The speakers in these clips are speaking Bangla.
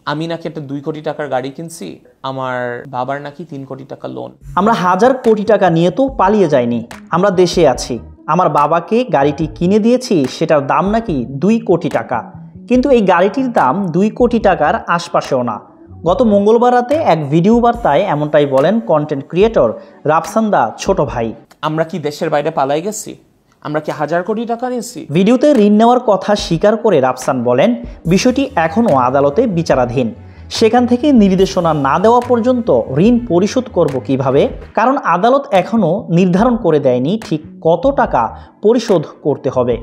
আমি নাকি একটা 2 কোটি টাকার গাড়ি কিনছি, আমার বাবার নাকি 3 কোটি টাকা লোন। আমরা হাজার কোটি টাকা নিয়ে তো পালিয়ে যাইনি, আমরা দেশে আছি। আমার বাবাকে গাড়িটি কিনে দিয়েছি, সেটার দাম নাকি 2 কোটি টাকা। কিন্তু এই গাড়িটির দাম 2 কোটি টাকার আশপাশেও না। গত মঙ্গলবার রাতে এক ভিডিও বার্তায় এমনটাই বলেন কন্টেন্ট ক্রিয়েটর রাফসান দা ছোট ভাই। আমরা কি দেশের বাইরে পালাই গেছি? আমরা কি হাজার কোটি টাকা নিয়েছি? ভিডিওতে ঋণ নেওয়ার কথা স্বীকার করে রাফসান বলেন, বিষয়টি এখনও আদালতে বিচারাধীন। সেখান থেকে নির্দেশনা না দেওয়া পর্যন্ত ঋণ পরিশোধ করব কিভাবে, কারণ আদালত এখনও নির্ধারণ করে দেয়নি ঠিক কত টাকা পরিশোধ করতে হবে।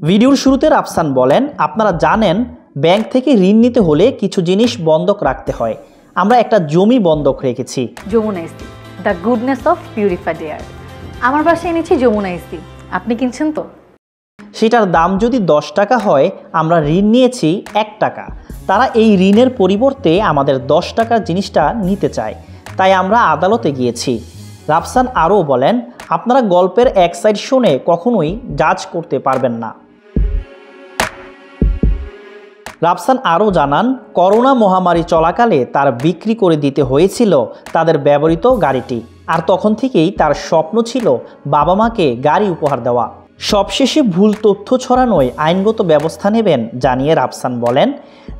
ভিডিওর শুরুতে রাফসান বলেন, আপনারা জানেন ব্যাংক থেকে ঋণ নিতে হলে কিছু জিনিস বন্ধক রাখতে হয়। আমরা একটা জমি বন্ধক রেখেছি। যমুনা ইস্তি, the goodness of purified air. আমার বাসায় এনেছি যমুনা ইস্তি, আপনি কিনছেন তো? সেটার দাম যদি 10 টাকা হয়, আমরা ঋণ নিয়েছি 1 টাকা। তারা এই ঋণের পরিবর্তে আমাদের 10 টাকার জিনিসটা নিতে চায়, তাই আমরা আদালতে গিয়েছি। রাফসান আরও বলেন, আপনারা গল্পের এক সাইড শুনে কখনোই জাজ করতে পারবেন না। রাফসান আরও জানান, করোনা মহামারী চলাকালে তার বিক্রি করে দিতে হয়েছিল তাদের ব্যবহৃত গাড়িটি, আর তখন থেকেই তার স্বপ্ন ছিল বাবা মাকে গাড়ি উপহার দেওয়া। সবশেষে ভুল তথ্য ছড়ানোয় আইনগত ব্যবস্থা নেবেন জানিয়ে রাফসান বলেন,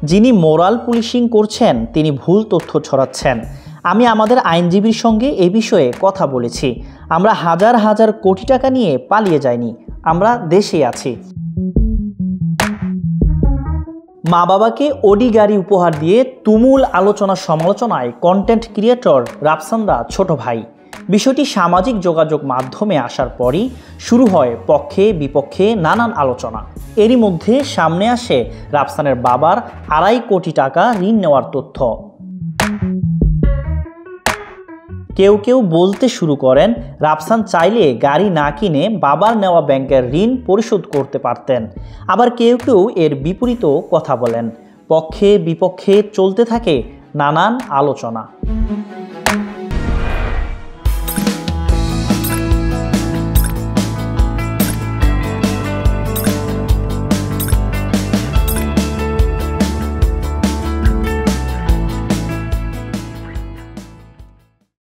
যিনি মোরাল পুলিশিং করছেন তিনি ভুল তথ্য ছড়াচ্ছেন। আমি আমাদের আইনজীবীর সঙ্গে এ বিষয়ে কথা বলেছি। আমরা হাজার হাজার কোটি টাকা নিয়ে পালিয়ে যাইনি, আমরা দেশে আছি। মা বাবাকে ওডি গাড়ি উপহার দিয়ে তুমুল আলোচনা সমালোচনায় কন্টেন্ট ক্রিয়েটর রাফসান দা ছোট ভাই। বিষয়টি সামাজিক যোগাযোগ মাধ্যমে আসার পরই শুরু হয় পক্ষে বিপক্ষে নানান আলোচনা। এরই মধ্যে সামনে আসে রাফসানের বাবার 2.5 কোটি টাকা ঋণ নেওয়ার তথ্য। কেউ কেউ বলতে শুরু করেন, রাফসান চাইলে গাড়ি না কিনে বাবার নেওয়া ব্যাংকের ঋণ পরিশোধ করতে পারতেন। আবার কেউ কেউ এর বিপরীতও কথা বলেন। পক্ষে বিপক্ষে চলতে থাকে নানান আলোচনা।